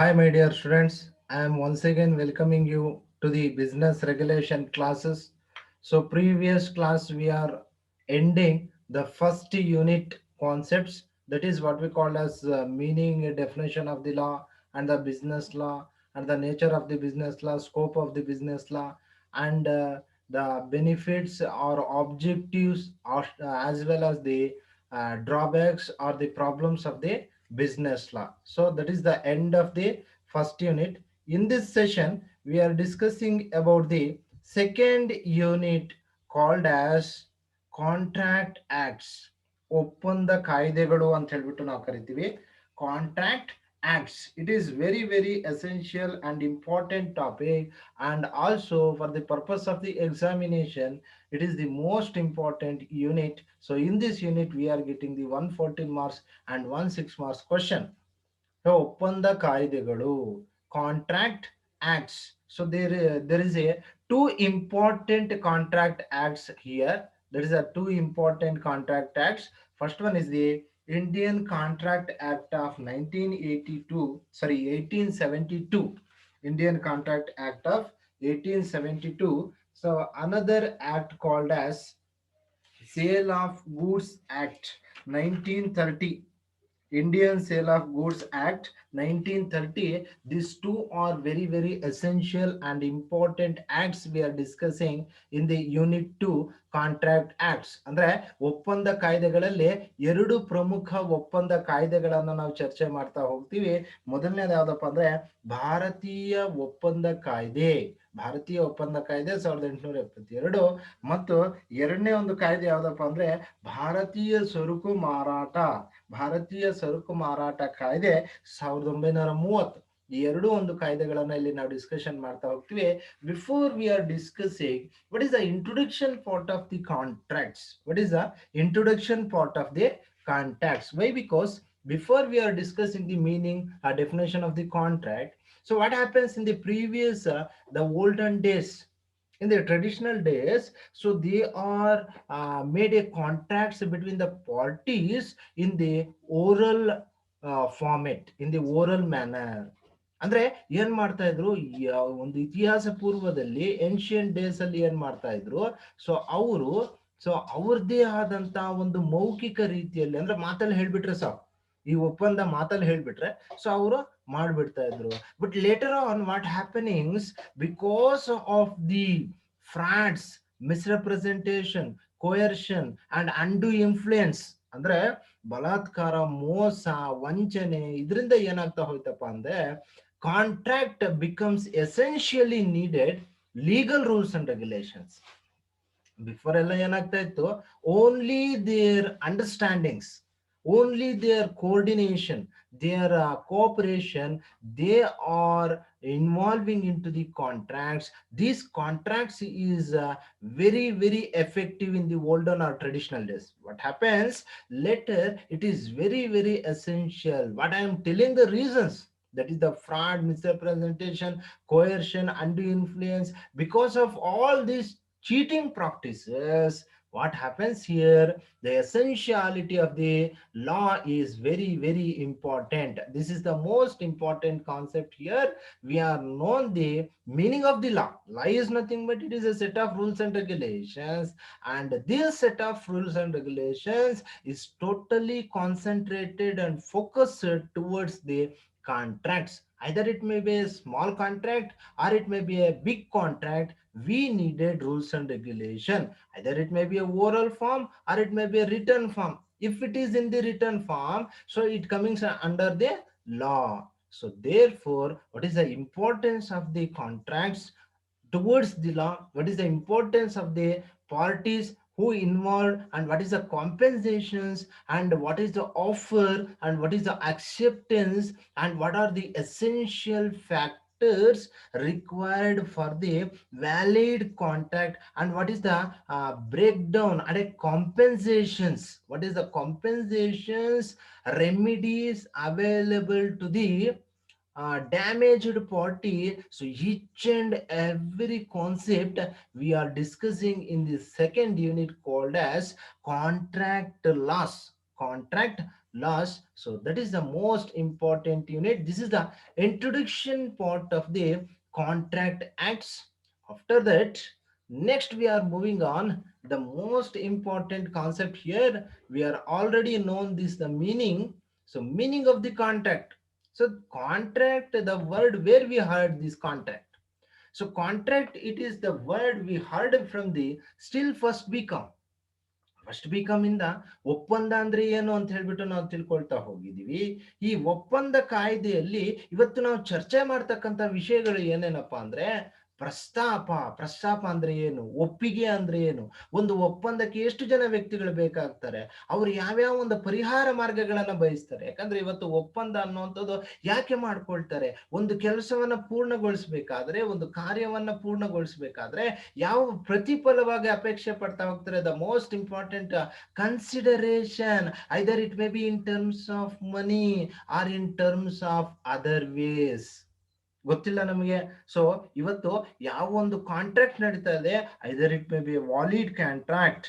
Hi, my dear students. I am once again welcoming you to the business regulation classes. So, previous class we are ending the first unit concepts. That is what we call as meaning, definition of the law, and the business law, and the nature of the business law, scope of the business law, and the benefits or objectives, or, as well as the drawbacks or the problems of the business law. So that is the end of the first unit. In this session we are discussing about the second unit called as contract acts. ಒಪ್ಪಂದ ಕಾಯ್ದೆಗಳು ಅಂತ ಹೇಳ್ಬಿಟ್ಟು ನಾವು ಕರಿತೀವಿ. Contract acts, it is very very essential and important topic, and also for the purpose of the examination it is the most important unit. So in this unit we are getting the 114 marks and 16 marks question. So ಒಪ್ಪಂದ ಕಾಯ್ದೆಗಳು, contract acts. So there is a two important contract acts here. There is a two important contract acts. First one is the Indian Contract Act of 1982, sorry, 1872. Indian Contract Act of 1872. So another act called as Sale of Goods Act 1930. Indian Sale of Goods Act 1930. These two are very very essential and important acts we are discussing in the unit 2 contract acts. ಅಂದ್ರೆ ಒಪ್ಪಂದ ಕಾಯ್ದೆಗಳಲ್ಲಿ ಎರಡು ಪ್ರಮುಖ ಒಪ್ಪಂದ ಕಾಯ್ದೆಗಳನ್ನು ನಾವು ಚರ್ಚೆ ಮಾಡ್ತಾ ಹೋಗ್ತೀವಿ. ಮೊದಲನೇದು ಯಾವ್ದಪ್ಪ ಅಂದ್ರೆ ಭಾರತೀಯ ಒಪ್ಪಂದ ಕಾಯ್ದೆ. ಭಾರತೀಯ ಒಪ್ಪಂದ ಕಾಯ್ದೆ 1872. ಮತ್ತು ಎರಡನೇ ಒಂದು ಕಾಯ್ದೆ ಯಾವ್ದಪ್ಪ ಅಂದ್ರೆ ಭಾರತೀಯ ಸರಕು ಮಾರಾಟ, ಭಾರತೀಯ ಸರಕು ಮಾರಾಟ ಕಾಯ್ದೆ 1930. ಈ ಎರಡು ಒಂದು ಕಾಯ್ದೆಗಳನ್ನ ಇಲ್ಲಿ ನಾವು ಡಿಸ್ಕಷನ್ ಮಾಡ್ತಾ ಹೋಗ್ತೀವಿ. Before we are discussing what is the introduction part of the contracts, what is the introduction part of the contracts? Why? Because before we are discussing the meaning or definition of the contract, so what happens in the previous the olden days, in the traditional days, so they are made a contracts between the parties in the oral format, in the oral manner. ಅಂದ್ರೆ ಏನ್ ಮಾಡ್ತಾ ಇದ್ರು, ಒಂದು ಇತಿಹಾಸ ಪೂರ್ವದಲ್ಲಿ ancient days ಅಲ್ಲಿ ಏನ್ ಮಾಡ್ತಾ ಇದ್ರು, ಸೊ ಅವರು ಸೊ ಅವ್ರದ್ದೇ ಆದಂತ ಒಂದು ಮೌಖಿಕ ರೀತಿಯಲ್ಲಿ, ಅಂದ್ರೆ ಮಾತಲ್ಲಿ ಹೇಳ್ಬಿಟ್ರೆ ಸಾಕು, ಈ ಒಪ್ಪಂದ ಮಾತಲ್ಲಿ ಹೇಳ್ಬಿಟ್ರೆ ಸೊ ಅವರು ಮಾಡ್ಬಿಡ್ತಾ ಇದ್ರು. But later on what happenings, because of the frauds, misrepresentation, coercion and and influence, ಅಂದ್ರೆ ಬಲಾತ್ಕಾರ, ಮೋಸ, ವಂಚನೆ, ಇದರಿಂದ ಏನಾಗ್ತಾ ಹೋಯ್ತಪ್ಪ ಅಂದ್ರೆ contract becomes essentially needed legal rules and regulations. Before ಎಲ್ಲ ಏನಾಗ್ತಾ ಇತ್ತು, only their understandings, only their coordination, their cooperation, they are involving into the contracts. These contracts is very very effective in the olden or traditional days. What happens later, it is very very essential. What I am telling the reasons, that is the fraud, misrepresentation, coercion, undue influence. Because of all these cheating practices, what happens here, the essentiality of the law is very very important. This is the most important concept here. We are known the meaning of the law. Law is nothing but it is a set of rules and regulations, and this set of rules and regulations is totally concentrated and focused towards the contracts. Either it may be a small contract or it may be a big contract, we needed rules and regulation. Either it may be a oral form or it may be a written form. If it is in the written form, so it comes under the law. So therefore, what is the importance of the contracts towards the law? What is the importance of the parties who involved, and what is the compensations, and what is the offer, and what is the acceptance, and what are the essential factors required for the valid contract, and what is the breakdown and a compensations, what is the compensations remedies available to the damaged party. So each and every concept we are discussing in the second unit called as contract loss. contract laws. So that is the most important unit. This is the introduction part of the contract acts. After that, next we are moving on. The most important concept here, we are already known this the meaning. So meaning of the contract. So contract, the word where we heard this contract. So contract, it is the word we heard from the still first become. First B come ಇಂದ ಒಪ್ಪಂದ ಅಂದ್ರೆ ಏನು ಅಂತ ಹೇಳ್ಬಿಟ್ಟು ನಾವು ತಿಳ್ಕೊಳ್ತಾ ಹೋಗಿದೀವಿ. ಈ ಒಪ್ಪಂದ ಕಾಯ್ದೆಯಲ್ಲಿ ಇವತ್ತು ನಾವು ಚರ್ಚೆ ಮಾಡ್ತಕ್ಕಂಥ ವಿಷಯಗಳು ಏನೇನಪ್ಪಾ ಅಂದ್ರೆ ಪ್ರಸ್ತಾಪ. ಪ್ರಸ್ತಾಪ ಅಂದ್ರೆ ಏನು, ಒಪ್ಪಿಗೆ ಅಂದ್ರೆ ಏನು, ಒಂದು ಒಪ್ಪಂದಕ್ಕೆ ಎಷ್ಟು ಜನ ವ್ಯಕ್ತಿಗಳು ಬೇಕಾಗ್ತಾರೆ, ಅವ್ರು ಯಾವ್ಯಾವ ಒಂದು ಪರಿಹಾರ ಮಾರ್ಗಗಳನ್ನ ಬಯಸ್ತಾರೆ. ಯಾಕಂದ್ರೆ ಇವತ್ತು ಒಪ್ಪಂದ ಅನ್ನುವಂಥದ್ದು ಯಾಕೆ ಮಾಡ್ಕೊಳ್ತಾರೆ, ಒಂದು ಕೆಲಸವನ್ನ ಪೂರ್ಣಗೊಳಿಸ್ಬೇಕಾದ್ರೆ, ಒಂದು ಕಾರ್ಯವನ್ನ ಪೂರ್ಣಗೊಳಿಸ್ಬೇಕಾದ್ರೆ ಯಾವ ಪ್ರತಿಫಲವಾಗಿ ಅಪೇಕ್ಷೆ ಪಡ್ತಾ ಹೋಗ್ತಾರೆ. The most important consideration, either it may be in terms of money or in terms of other ways. ಗೊತ್ತಿಲ್ಲ ನಮಗೆ. ಸೊ ಇವತ್ತು ಯಾವ ಒಂದು ಕಾಂಟ್ರಾಕ್ಟ್ ನಡೀತಾ ಇದೆ, either it may be valid contract,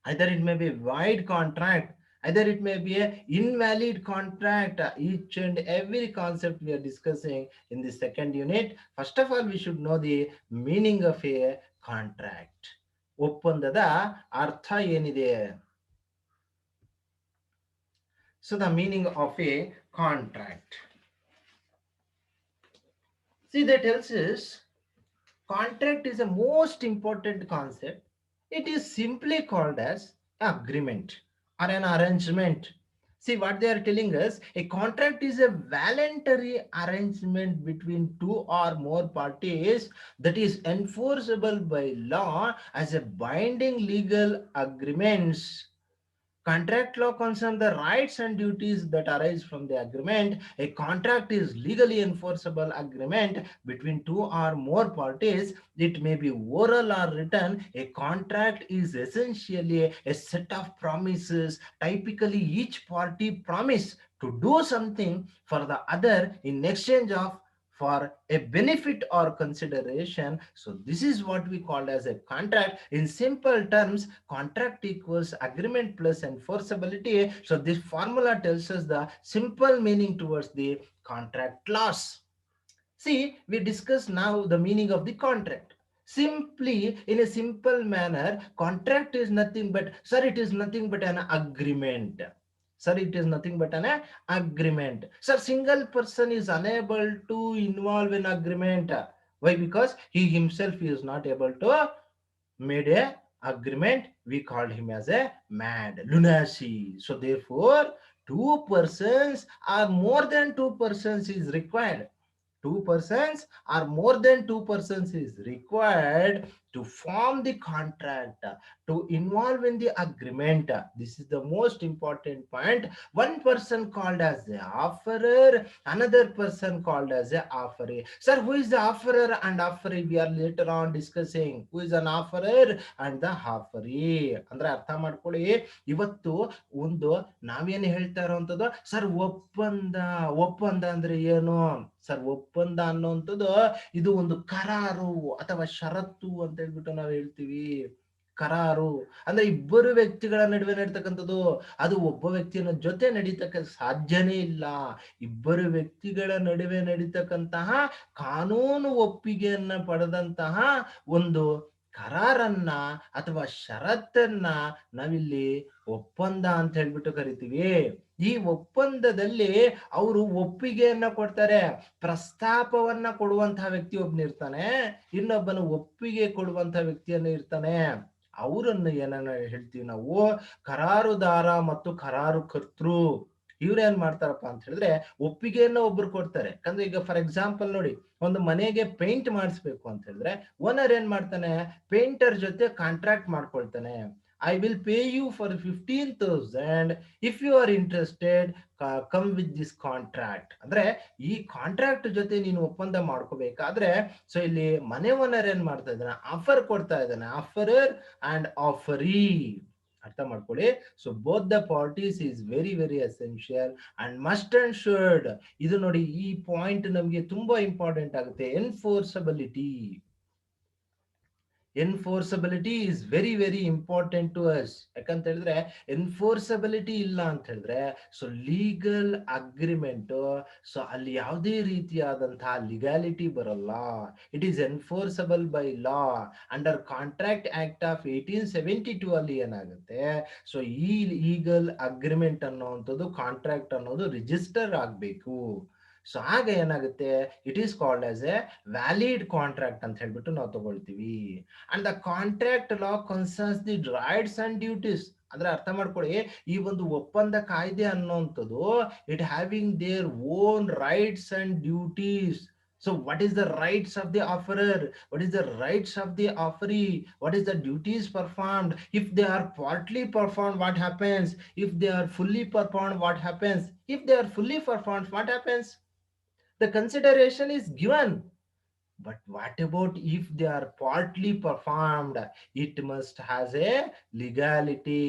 either it may be void contract, either it may be a invalid contract. Each and every concept we are discussing in the second unit. First of all, we should know the meaning of a contract. ಒಪ್ಪಂದದ ಅರ್ಥ ಏನಿದೆ. So the meaning of a contract, see, that tells us contract is a most important concept. It is simply called as agreement or an arrangement. See what they are telling us, a contract is a voluntary arrangement between two or more parties that is enforceable by law as a binding legal agreements. Contract law concerns the rights and duties that arise from the agreement. A contract is legally enforceable agreement between two or more parties. It may be oral or written. A contract is essentially a set of promises. Typically, each party promise to do something for the other in exchange of for a benefit or consideration. So this is what we call as a contract. In simple terms, contract equals agreement plus enforceability. So this formula tells us the simple meaning towards the contract clause. See, we discuss now the meaning of the contract. Simply, in a simple manner, contract is nothing but, sir, it is nothing but an agreement. Sir, it is nothing but an agreement. Sir, single person is unable to involve in agreement. Why? Because he himself is not able to made a agreement. We called him as a mad lunacy. So therefore, two persons or more than two persons is required. Two persons or more than two persons is required to form the contract, to involve in the agreement. This is the most important point. One person called as the offerer, another person called as the offeree. Sir, who is the offerer and offeree? We are later on discussing who is an offerer and the offeree. ಅಂದ್ರೆ ಅರ್ಥ ಮಾಡ್ಕೊಳ್ಳಿ. ಇವತ್ತು ಒಂದು ನಾವೇನು ಹೇಳ್ತಾ ಇರೋವಂಥದ್ದು, sir ಒಪ್ಪಂದ. ಒಪ್ಪಂದ ಅಂದ್ರೆ ಏನು ಸರ್? ಒಪ್ಪಂದ ಅನ್ನುವಂಥದ್ದು ಇದು ಒಂದು ಕರಾರು ಅಥವಾ ಷರತ್ತು ಅಂತ ಹೇಳ್ಬಿಟ್ಟು ನಾವು ಹೇಳ್ತೀವಿ. ಕರಾರು ಅಂದ್ರೆ ಇಬ್ಬರು ವ್ಯಕ್ತಿಗಳ ನಡುವೆ ನಡೀತಕ್ಕಂಥದ್ದು. ಅದು ಒಬ್ಬ ವ್ಯಕ್ತಿಯ ಜೊತೆ ನಡೀತಕ್ಕ ಸಾಧ್ಯನೇ ಇಲ್ಲ. ಇಬ್ಬರು ವ್ಯಕ್ತಿಗಳ ನಡುವೆ ನಡೀತಕ್ಕಂತಹ ಕಾನೂನು ಒಪ್ಪಿಗೆಯನ್ನ ಪಡೆದಂತಹ ಒಂದು ಕರಾರನ್ನ ಅಥವಾ ಷರತ್ತನ್ನ ನಾವಿಲ್ಲಿ ಒಪ್ಪಂದ ಅಂತ ಹೇಳ್ಬಿಟ್ಟು ಕರಿತೀವಿ. ಈ ಒಪ್ಪಂದದಲ್ಲಿ ಅವರು ಒಪ್ಪಿಗೆಯನ್ನ ಕೊಡ್ತಾರೆ. ಪ್ರಸ್ತಾಪವನ್ನ ಕೊಡುವಂತಹ ವ್ಯಕ್ತಿ ಒಬ್ಬನಿರ್ತಾನೆ, ಇನ್ನೊಬ್ಬನು ಒಪ್ಪಿಗೆ ಕೊಡುವಂತಹ ವ್ಯಕ್ತಿಯನ್ನು ಇರ್ತಾನೆ. ಅವರನ್ನು ಏನನ್ನ ಹೇಳ್ತೀವಿ ನಾವು, ಕರಾರುದಾರ ಮತ್ತು ಕರಾರು ಕರ್ತೃ. ಇವ್ರೇನ್ ಮಾಡ್ತಾರಪ್ಪ ಅಂತ ಹೇಳಿದ್ರೆ, ಒಪ್ಪಿಗೆಯನ್ನ ಒಬ್ರು ಕೊಡ್ತಾರೆ. ಯಾಕಂದ್ರೆ ಈಗ ಫಾರ್ ಎಕ್ಸಾಂಪಲ್ ನೋಡಿ, ಒಂದು ಮನೆಗೆ ಪೇಂಟ್ ಮಾಡಿಸ್ಬೇಕು ಅಂತ ಹೇಳಿದ್ರೆ ಓನರ್ ಏನ್ ಮಾಡ್ತಾನೆ, ಪೇಂಟರ್ ಜೊತೆ ಕಾಂಟ್ರಾಕ್ಟ್ ಮಾಡ್ಕೊಳ್ತಾನೆ. I will pay you for 15,000 if you are interested, come with this contract. ಅಂದ್ರೆ ಈ ಕಾಂಟ್ರಾಕ್ಟ್ ಜೊತೆ ನೀನು ಒಪ್ಪಂದ ಮಾಡ್ಕೋಬೇಕಾದ್ರೆ, ಸೊ ಇಲ್ಲಿ ಮನೆ ಓನರ್ ಏನ್ ಮಾಡ್ತಾ ಇದ್ದಾನೆ, ಆಫರ್ ಕೊಡ್ತಾ ಇದ್ದಾನೆ. ಆಫರರ್ ಅಂಡ್ ಆಫರಿ, ಅರ್ಥ ಮಾಡ್ಕೊಳ್ಳಿ. So both the parties is very very essential and must and should. ಇದು ನೋಡಿ, ಈ ಪಾಯಿಂಟ್ ನಮಗೆ ತುಂಬಾ ಇಂಪಾರ್ಟೆಂಟ್ ಆಗುತ್ತೆ. Enforceability. Enforceability is very very important to us. ಯಾಕಂತ ಹೇಳಿದ್ರೆ ಎನ್ಫೋರ್ಸಬಿಲಿಟಿ ಇಲ್ಲ ಅಂತ ಹೇಳಿದ್ರೆ ಸೊ ಲೀಗಲ್ ಅಗ್ರಿಮೆಂಟ್, ಸೊ ಅಲ್ಲಿ ಯಾವುದೇ ರೀತಿಯಾದಂತಹ ಲೀಗಾಲಿಟಿ ಬರಲ್ಲ. It is enforceable by law. Under contract act of 1872 ಅಲ್ಲಿ ಏನಾಗುತ್ತೆ, ಸೊ ಈ ಲೀಗಲ್ ಅಗ್ರಿಮೆಂಟ್ ಅನ್ನೋವಂಥದ್ದು ಕಾಂಟ್ರಾಕ್ಟ್ ಅನ್ನೋದು ರಿಜಿಸ್ಟರ್ ಆಗಬೇಕು. ಸೊ ಆಗ ಏನಾಗುತ್ತೆ, it is called as a valid contract ಅಂತ ಹೇಳ್ಬಿಟ್ಟು ನಾವು ತಗೊಳ್ತೀವಿ. And the contract law concerns the rights and duties. ಅಂದ್ರೆ ಅರ್ಥ ಮಾಡ್ಕೊಳ್ಳಿ, ಈ ಒಂದು ಒಪ್ಪಂದ ಕಾಯ್ದೆ ಅನ್ನೋಂಥದ್ದು it having their own rights and duties. So what is the rights of the offerer? What is the rights of the offeree? What is the duties performed? If they are partly performed, what happens? If they are fully performed, what happens? If they are fully performed, what happens? The consideration is given. But what about if they are partly performed? It must has a legality.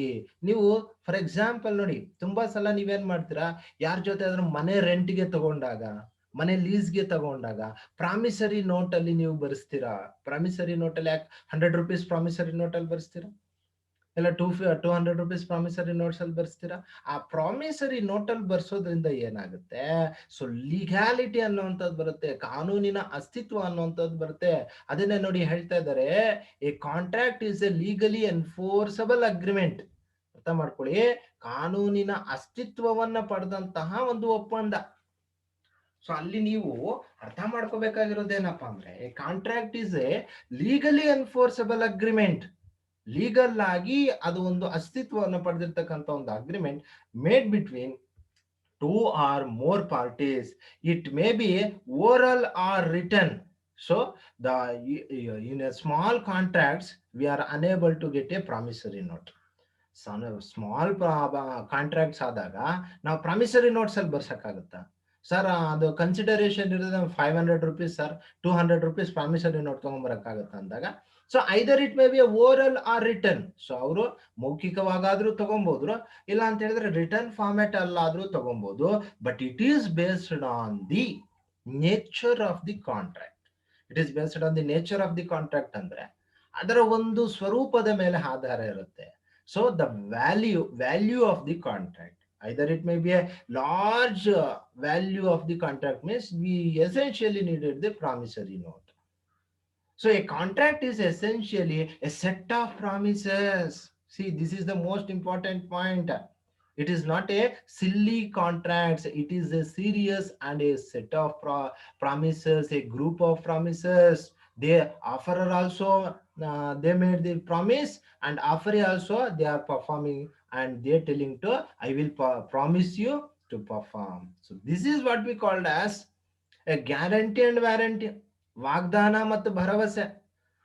ನೀವು for example ನೋಡಿ, ತುಂಬಾ ಸಲ ನೀವೇನ್ ಮಾಡ್ತೀರಾ, ಯಾರ ಜೊತೆ ಆದ್ರೂ ಮನೆ ರೆಂಟ್ಗೆ ತಗೊಂಡಾಗ, ಮನೆ ಲೀಸ್ಗೆ ತಗೊಂಡಾಗ ಪ್ರಾಮಿಸರಿ ನೋಟ್ ಅಲ್ಲಿ ನೀವು ಬರೆಸ್ತೀರಾ. ಪ್ರಾಮಿಸರಿ ನೋಟ್ ಅಲ್ಲಿ ಯಾಕೆ 100 ರೂಪೀಸ್ ಪ್ರಾಮಿಸರಿ ನೋಟ್ ಅಲ್ಲಿ ಬರೆಸ್ತೀರಾ, ಇಲ್ಲ 200 ರೂಪೀಸ್ ಪ್ರಾಮಿಸರಿ ನೋಟ್ಸ್ ಅಲ್ಲಿ ಬರ್ಸ್ತೀರಾ. ಆ ಪ್ರಾಮಿಸರಿ ನೋಟ್ ಅಲ್ಲಿ ಬರ್ಸೋದ್ರಿಂದ ಏನಾಗುತ್ತೆ, ಸೊ ಲೀಗಾಲಿಟಿ ಅನ್ನುವಂಥದ್ದು ಬರುತ್ತೆ, ಕಾನೂನಿನ ಅಸ್ತಿತ್ವ ಅನ್ನುವಂಥದ್ದು ಬರುತ್ತೆ. ಅದನ್ನೇ ನೋಡಿ ಹೇಳ್ತಾ ಇದ್ದಾರೆ, a contract is a legally enforceable agreement. ಅರ್ಥ ಮಾಡ್ಕೊಳ್ಳಿ, ಕಾನೂನಿನ ಅಸ್ತಿತ್ವವನ್ನ ಪಡೆದಂತಹ ಒಂದು ಒಪ್ಪಂದ. ಸೊ ಅಲ್ಲಿ ನೀವು ಅರ್ಥ ಮಾಡ್ಕೋಬೇಕಾಗಿರೋದೇನಪ್ಪಾ ಅಂದ್ರೆ, a contract is a legally enforceable agreement. Legal ಆಗಿ ಅದು ಒಂದು ಅಸ್ತಿತ್ವವನ್ನು ಪಡೆದಿರ್ತಕ್ಕಂಥ ಒಂದು agreement made between two or more parties. It may be oral or written. So the in a small contracts we are unable to get a promissory note. Small contracts ಆದಾಗ ನಾವು promissory notes ಅಲ್ಲಿ ಬರ್ಸಕ್ಕಾಗುತ್ತಾ sir? ಅದು consideration ಇರೋದು 500 rupees sir, 200 rupees promissory note ತಗೊಂಡ್ಬರಕ್ಕಾಗತ್ತ ಅಂದಾಗ, so either it may be oral or written. So ಅವರು ಮೌಖಿಕವಾಗಾದ್ರೂ ತಗೊಬಹುದು, ಇಲ್ಲ ಅಂತ ಹೇಳಿದ್ರೆ ರಿಟರ್ನ್ ಫಾರ್ಮ್ಯಾಟ್ ಅಲ್ಲಾದ್ರೂ ತಗೊಬಹುದು. But it is based on the nature of the contract. It is based on the nature of the contract ಅಂದ್ರೆ ಅದರ ಒಂದು ಸ್ವರೂಪದ ಮೇಲೆ ಆಧಾರ ಇರುತ್ತೆ. So the value of the contract, either it may be a large value of the contract, means we essentially needed the promissory note. So a contract is essentially a set of promises. See, this is the most important point. It is not a silly contracts, it is a serious and a set of promises, a group of promises. The offerer also they made the promise, and offeree also they are performing, and they telling to I will promise you to perform. So this is what we called as a guarantee and warranty. ವಾಗ್ದಾನ ಮತ್ತು ಭರವಸೆ,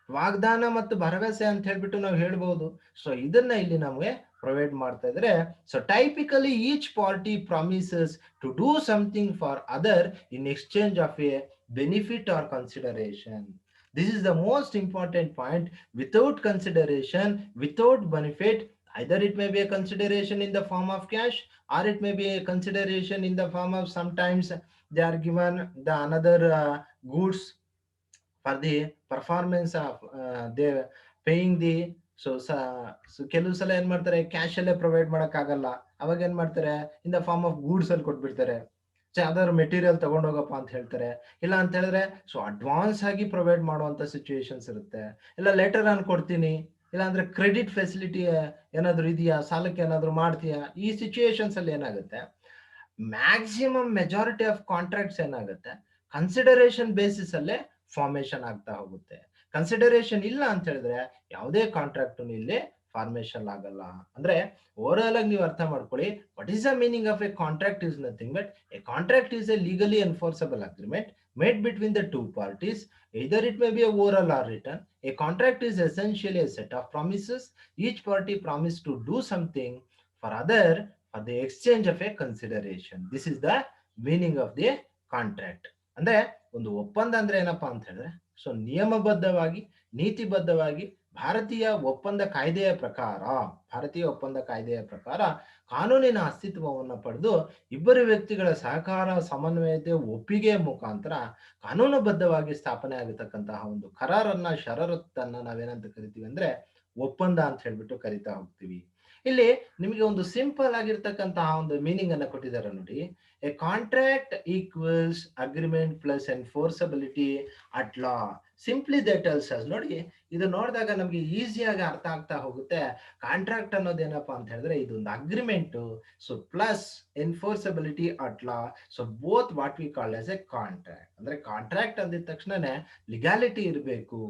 ವಾಗ್ದಾನ ಮತ್ತು ಭರವಸೆ ಅಂತ ಹೇಳ್ಬಿಟ್ಟು ನಾವು ಹೇಳ್ಬಹುದು. ಸೊ ಇದನ್ನ ಇಲ್ಲಿ ನಮಗೆ ಪ್ರೊವೈಡ್ ಮಾಡ್ತಾ ಇದ್ರೆ, so typically each party promises to do something for other in exchange of a benefit or consideration. This is the most important point. Without consideration, without benefit, either it may be a consideration in the form of cash, or it may be a consideration in the form of sometimes they are given the another goods for the performance of they paying the. So ಕೆಲವು ಸಲ ಏನ್ ಮಾಡ್ತಾರೆ, cash ಅಲ್ಲೇ provide ಮಾಡಕ್ ಆಗಲ್ಲ, ಅವಾಗ ಏನ್ ಮಾಡ್ತಾರೆ, in the form of goods ಅಲ್ಲಿ ಕೊಟ್ಬಿಡ್ತಾರೆ. ಯಾವ್ದಾದ್ರು ಮೆಟೀರಿಯಲ್ ತಗೊಂಡೋಗಪ್ಪ ಅಂತ ಹೇಳ್ತಾರೆ. ಇಲ್ಲ ಅಂತ ಹೇಳಿದ್ರೆ ಸೊ ಅಡ್ವಾನ್ಸ್ ಆಗಿ ಪ್ರೊವೈಡ್ ಮಾಡುವಂತ ಸಿಚುವೇಶನ್ಸ್ ಇರುತ್ತೆ. ಇಲ್ಲ ಲೆಟರ್ ನಾನು ಕೊಡ್ತೀನಿ, ಇಲ್ಲ ಅಂದ್ರೆ ಕ್ರೆಡಿಟ್ ಫೆಸಿಲಿಟಿ ಏನಾದ್ರು ಇದೆಯಾ, ಸಾಲಕ್ಕೆ ಏನಾದ್ರು ಮಾಡ್ತೀಯಾ. ಈ ಸಿಚುವೇಶನ್ಸ್ ಅಲ್ಲಿ ಏನಾಗುತ್ತೆ, ಮ್ಯಾಕ್ಸಿಮಮ್ ಮೆಜಾರಿಟಿ ಆಫ್ ಕಾಂಟ್ರಾಕ್ಟ್ಸ್ ಏನಾಗುತ್ತೆ ಕನ್ಸಿಡರೇಷನ್ ಬೇಸಿಸ್ ಅಲ್ಲೇ ಫಾರ್ಮೇಶನ್ ಆಗ್ತಾ ಹೋಗುತ್ತೆ. ಕನ್ಸಿಡರೇಷನ್ ಇಲ್ಲ ಅಂತ ಹೇಳಿದ್ರೆ ಯಾವುದೇ ಕಾಂಟ್ರಾಕ್ಟ್ ಇಲ್ಲಿ ಫಾರ್ಮೇಶನ್ ಆಗಲ್ಲ. ಅಂದ್ರೆ ಓವರ್ ಆಗಿ ನೀವು ಅರ್ಥ ಮಾಡ್ಕೊಳ್ಳಿ, what is the meaning of a contract is nothing but a contract is a legally enforceable agreement made between the two parties. either it may be a oral or written. A contract is essentially a set of promises. Each party promised to do something for other for the exchange of a consideration. This is the meaning of the contract. ಅಂದ್ರೆ ಒಂದು ಒಪ್ಪಂದ ಅಂದ್ರೆ ಏನಪ್ಪಾ ಅಂತ ಹೇಳಿದ್ರೆ, so ನಿಯಮಬದ್ಧವಾಗಿ ನೀತಿಬದ್ಧವಾಗಿ ಭಾರತೀಯ ಒಪ್ಪಂದ ಕಾಯ್ದೆಯ ಪ್ರಕಾರ ಕಾನೂನಿನ ಅಸ್ತಿತ್ವವನ್ನು ಪಡೆದು ಇಬ್ಬರು ವ್ಯಕ್ತಿಗಳ ಸಹಕಾರ ಸಮನ್ವಯತೆ ಒಪ್ಪಿಗೆ ಮುಖಾಂತರ ಕಾನೂನುಬದ್ಧವಾಗಿ ಸ್ಥಾಪನೆ ಆಗಿರ್ತಕ್ಕಂತಹ ಒಂದು ಕರಾರನ್ನ ಷರತ್ತನ್ನ ನಾವೇನಂತ ಕರಿತೀವಿ ಅಂದ್ರೆ ಒಪ್ಪಂದ ಅಂತ ಹೇಳ್ಬಿಟ್ಟು ಕರಿತಾ ಹೋಗ್ತೀವಿ. ಇಲ್ಲಿ ನಿಮಗೆ ಒಂದು ಸಿಂಪಲ್ ಆಗಿರ್ತಕ್ಕಂತಹ ಒಂದು ಮೀನಿಂಗ್ ಅನ್ನ ಕೊಟ್ಟಿದ್ದಾರೆ ನೋಡಿ. A contract equals agreement plus enforceability at law. Simply that tells us ನೋಡಿ, ಇದು ನೋಡಿದಾಗ ನಮಗೆ ಈಸಿಯಾಗಿ ಅರ್ಥ ಆಗ್ತಾ ಹೋಗುತ್ತೆ. ಕಾಂಟ್ರಾಕ್ಟ್ ಅನ್ನೋದೇನಪ್ಪಾ ಅಂತ ಹೇಳಿದ್ರೆ ಇದೊಂದು agreement, so plus enforceability at law. So both what we call as a contract. ಅಂದ್ರೆ ಕಾಂಟ್ರಾಕ್ಟ್ ಅಂದಿದ ತಕ್ಷಣನೇ ಲಿಗಾಲಿಟಿ ಇರಬೇಕು,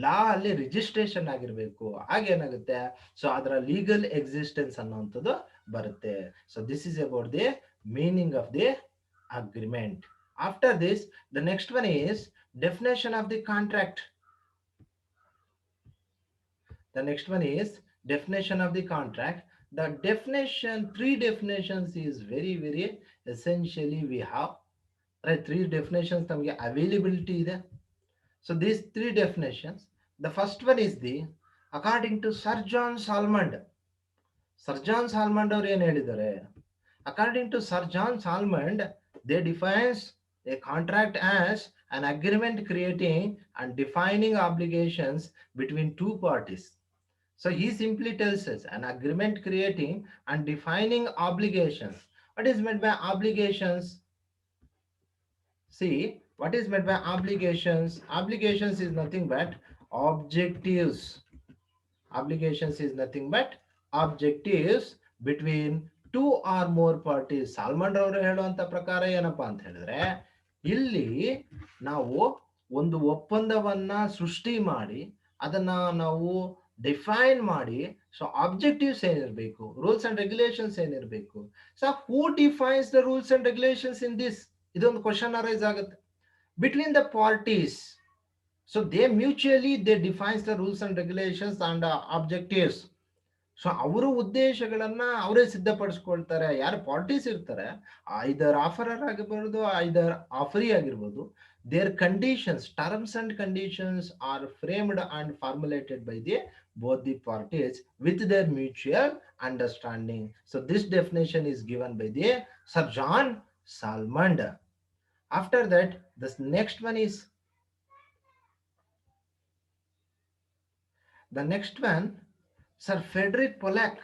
ಲಾ ಅಲ್ಲಿ ರಿಜಿಸ್ಟ್ರೇಷನ್ ಆಗಿರ್ಬೇಕು, ಆಗೇನಾಗುತ್ತೆ ಸೊ ಅದರ ಲೀಗಲ್ ಎಕ್ಸಿಸ್ಟೆನ್ಸ್ ಅನ್ನುವಂಥದ್ದು ಬರುತ್ತೆ. So this is about the meaning of the agreement. After this, the next one is definition of the contract. The next one is definition of the contract. The definition, three definitions is very essentially we have, right? Three definitions ನಮಗೆ availability ಇದೆ. So these three definitions, the first one is the according to Sir John Salmond. Sir John Salmond ಅವರು ಏನು ಹೇಳಿದ್ದಾರೆ? According to Sir John Salmond, they defines a contract as an agreement creating and defining obligations between two parties. So he simply tells us an agreement creating and defining obligations. What is meant by obligations? See, what is meant by obligations? Obligations is nothing but objectives. Obligations is nothing but objectives between two or more parties. Salmond ಅವರು ಹೇಳುವಂತ ಪ್ರಕಾರ ಏನಪ್ಪಾ ಅಂತ ಹೇಳಿದ್ರೆ, ಇಲ್ಲಿ ನಾವು ಒಂದು ಒಪ್ಪಂದವನ್ನ ಸೃಷ್ಟಿ ಮಾಡಿ ಅದನ್ನ ನಾವು ಡಿಫೈನ್ ಮಾಡಿ, ಸೊ ಆಬ್ಜೆಕ್ಟಿವ್ಸ್ ಏನಿರಬೇಕು, ರೂಲ್ಸ್ ಅಂಡ್ ರೆಗ್ಯುಲೇಷನ್ಸ್ ಏನಿರಬೇಕು. So who defines the rules and regulations in this? ಇದೊಂದು ಕ್ವಶನ್ ಅರೈಸ್ ಆಗುತ್ತೆ between the parties. So they mutually they defines the rules and regulations and objectives. So ಅವರ ಉದ್ದೇಶಗಳನ್ನ ಅವರೇ ಸಿದ್ಧಪಡಿಸ್ಕೊಳ್ತಾರೆ. ಯಾರು parties ಇರ್ತಾರೆ, ಐದರ್ ಆಫರರ್ ಆಗಿರ್ಬೋದು, ಐದರ್ ಆಫರಿ ಆಗಿರ್ಬೋದು, there conditions, terms and conditions are framed and formulated by the both the parties with their mutual understanding. So this definition is given by the Sir John Salmond. After that, this next one is the next one, Sir Frederick Pollack.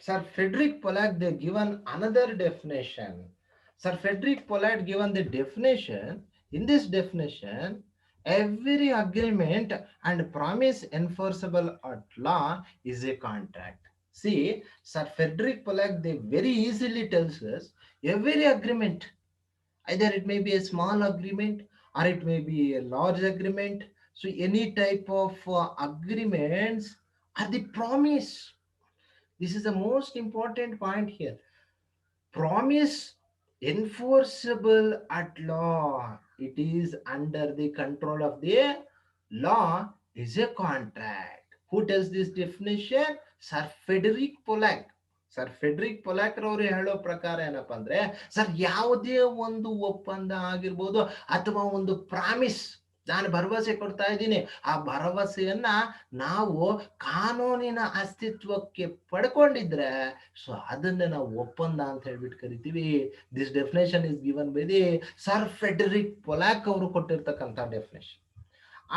Sir Frederick Pollack, they given another definition. Sir Frederick Pollack given the definition. In this definition, every agreement and promise enforceable at law is a contract. See, Sir Frederick Pollack, they very easily tells us every agreement, either it may be a small agreement or it may be a large agreement. So any type of agreements are the promise. This is the most important point here. Promise enforceable at law. It is under the control of the law is a contract. Who tells this definition? Sir Frederick Pollack. Sir Frederick Pollock ರವರು ಹೇಳೋ ಪ್ರಕಾರ ಏನಪ್ಪಾ ಅಂದ್ರೆ, sir ಯಾವುದೇ ಒಂದು ಒಪ್ಪಂದ ಆಗಿರ್ಬೋದು ಅಥವಾ ಒಂದು ಪ್ರಾಮಿಸ್, ನಾನು ಭರವಸೆ ಕೊಡ್ತಾ ಇದ್ದೀನಿ, ಆ ಭರವಸೆಯನ್ನ ನಾವು ಕಾನೂನಿನ ಅಸ್ತಿತ್ವಕ್ಕೆ ಪಡ್ಕೊಂಡಿದ್ರೆ ಸೊ ಅದನ್ನ ನಾವು ಒಪ್ಪಂದ ಅಂತ ಹೇಳ್ಬಿಟ್ಟು ಕರಿತೀವಿ. This definition is given by the sir Frederick Pollock ಅವರು ಕೊಟ್ಟಿರ್ತಕ್ಕಂಥ definition.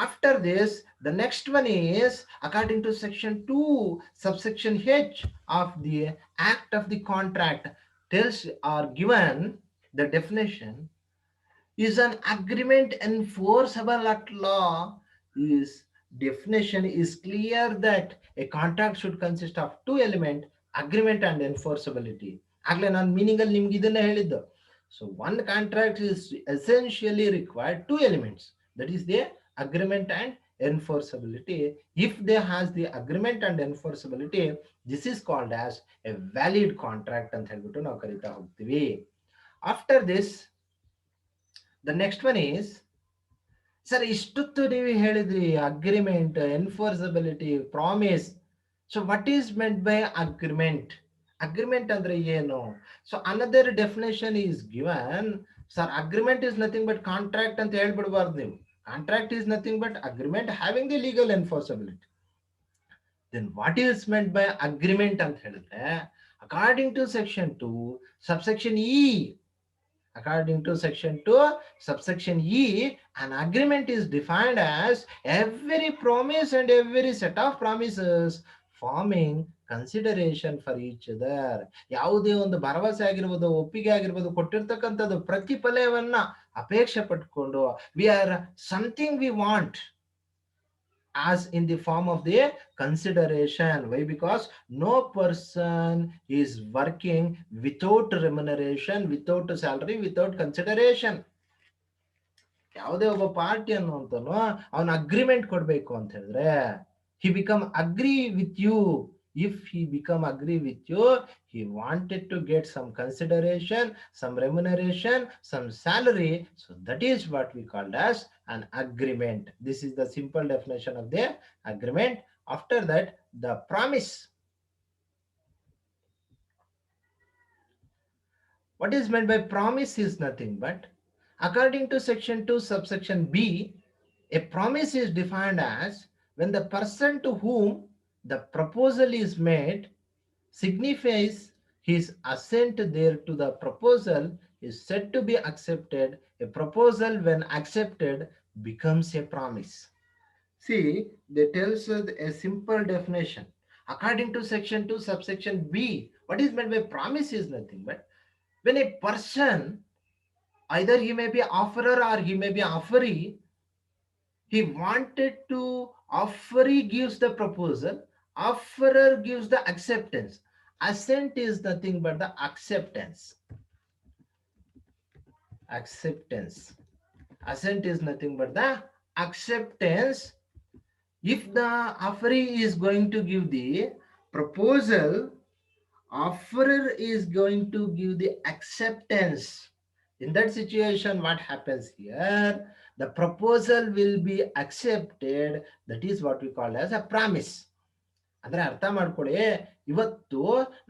After this, the next one is according to section 2 subsection H of the act of the contract tells or given the definition is an agreement enforceable at law. Is definition is clear that a contract should consist of two elements, agreement and enforceability. ಆಗ್ಲೇ ನಾನು meaning ಅಲ್ಲಿ ನಿಮ್ಗೆ ಇದನ್ನ ಹೇಳಿದ್ದು. So one contract is essentially required two elements, that is the agreement and enforceability. If they has the agreement and enforceability, this is called as a valid contract ಅಂತ ಹೇಳ್ಬಿಟ್ಟು ನಾವು ಕರಿತಾ ಹೋಗ್ತೀವಿ. After this, the next one is, sir ಇಷ್ಟೊತ್ತು ನೀವು ಹೇಳಿದ್ರಿ agreement, enforceability, promise. So what is meant by agreement? Agreement ಅಂದ್ರೆ ಏನು? So another definition is given. Sir agreement is nothing but contract ಅಂತ ಹೇಳ್ಬಿಡ್ಬಾರ್ದು ನೀವು. Contract is nothing but agreement having the legal enforceability. Then what is meant by agreement ಅಂತ ಹೇಳಿದ್ರೆ, According to section 2, subsection E, according to section 2, subsection E, an agreement is defined as every promise and every set of promises forming consideration for each other. ಯಾವುದೇ ಒಂದು ಭರವಸೆ ಆಗಿರ್ಬೋದು, ಒಪ್ಪಿಗೆ ಆಗಿರ್ಬೋದು, ಕೊಟ್ಟಿರ್ತಕ್ಕಂಥದ್ದು ಪ್ರತಿಫಲವನ್ನ ಅಪೇಕ್ಷೆ ಪಟ್ಕೊಂಡು we are something we want as in the form of the consideration. Why? Because no person is working without remuneration, without salary, without consideration. ಯಾವುದೇ ಒಬ್ಬ ಪಾರ್ಟಿ ಅನ್ನುವಂತನು ಅವನ ಅಗ್ರಿಮೆಂಟ್ ಕೊಡ್ಬೇಕು ಅಂತ ಹೇಳಿದ್ರೆ he become agree with you. If he become agree with you, he wanted to get some consideration, some remuneration, some salary. So that is what we called as an agreement. This is the simple definition of the agreement. After that, the promise. What is meant by promise is nothing but, according to section 2, subsection B, a promise is defined as when the person to whom the proposal is made signifies his assent there to the proposal is said to be accepted. A proposal, when accepted, becomes a promise. See, they tells us a simple definition. According to section 2, subsection B, what is meant by promise is nothing but when a person, either he may be offerer or he may be offeree, he wanted to, offeree gives the proposal, offerer gives the acceptance. Assent is nothing but the acceptance. Acceptance. Assent is nothing but the acceptance. If the offeree is going to give the proposal, offerer is going to give the acceptance. In that situation, what happens here? The proposal will be accepted. That is what we call as a promise. ಅಂದ್ರೆ ಅರ್ಥ ಮಾಡ್ಕೊಳ್ಳಿ, ಇವತ್ತು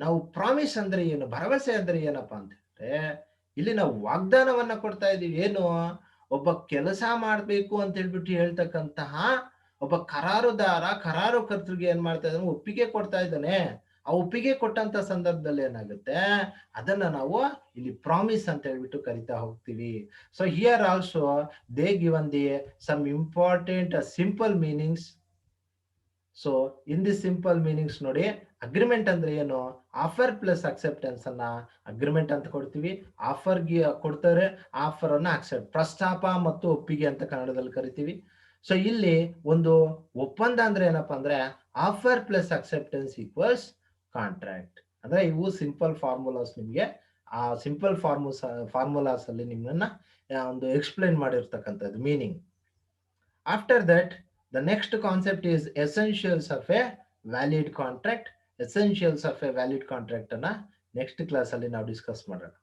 ನಾವು promise ಅಂದ್ರೆ ಏನು, ಭರವಸೆ ಅಂದ್ರೆ ಏನಪ್ಪಾ ಅಂತ ಹೇಳಿದ್ರೆ, ಇಲ್ಲಿ ನಾವು ವಾಗ್ದಾನವನ್ನ ಕೊಡ್ತಾ ಇದೀವಿ. ಏನು, ಒಬ್ಬ ಕೆಲಸ ಮಾಡಬೇಕು ಅಂತ ಹೇಳ್ಬಿಟ್ಟು ಹೇಳ್ತಕ್ಕಂತಹ ಒಬ್ಬ ಕರಾರುಕರ್ತರಿಗೆ ಏನ್ ಮಾಡ್ತಾ ಇದ್ದಾನೆ, ಒಪ್ಪಿಗೆ ಕೊಡ್ತಾ ಇದ್ದಾನೆ. ಆ ಒಪ್ಪಿಗೆ ಕೊಟ್ಟಂತ ಸಂದರ್ಭದಲ್ಲಿ ಏನಾಗುತ್ತೆ, ಅದನ್ನ ನಾವು ಇಲ್ಲಿ ಪ್ರಾಮಿಸ್ ಅಂತ ಹೇಳ್ಬಿಟ್ಟು ಕರಿತಾ ಹೋಗ್ತೀವಿ. So here also they given the some important simple meanings. So in the simple meanings ನೋಡಿ, ಅಗ್ರಿಮೆಂಟ್ ಅಂದ್ರೆ ಏನು, ಆಫರ್ ಪ್ಲಸ್ ಅಕ್ಸೆಪ್ಟೆನ್ಸ್ ಅನ್ನ ಅಗ್ರಿಮೆಂಟ್ ಅಂತ ಕೊಡ್ತೀವಿ. ಆಫರ್ ಕೊಡ್ತಾರೆ, ಆಫರ್ ಅನ್ನ ಅಕ್ಸೆಪ್ಟ್, ಪ್ರಸ್ತಾಪ ಮತ್ತು ಒಪ್ಪಿಗೆ ಅಂತ ಕನ್ನಡದಲ್ಲಿ ಕರಿತೀವಿ. ಸೊ ಇಲ್ಲಿ ಒಂದು ಒಪ್ಪಂದ ಅಂದ್ರೆ ಏನಪ್ಪಾ ಅಂದ್ರೆ offer plus acceptance equals contract. ಅಂದ್ರೆ ಇವು ಸಿಂಪಲ್ ಫಾರ್ಮುಲಾಸ್. ನಿಮ್ಗೆ ಆ ಸಿಂಪಲ್ ಫಾರ್ಮುಲಾಸ್ ಅಲ್ಲಿ ನಿಮ್ಮನ್ನ ಒಂದು ಎಕ್ಸ್ಪ್ಲೈನ್ ಮಾಡಿರ್ತಕ್ಕಂಥದ್ದು meaning. After that the next concept is essentials of a valid contract. Essentials of a valid contract ಅನ್ನ ನೆಕ್ಸ್ಟ್ ಕ್ಲಾಸ್ ಅಲ್ಲಿ ನಾವು ಡಿಸ್ಕಸ್ ಮಾಡೋಣ.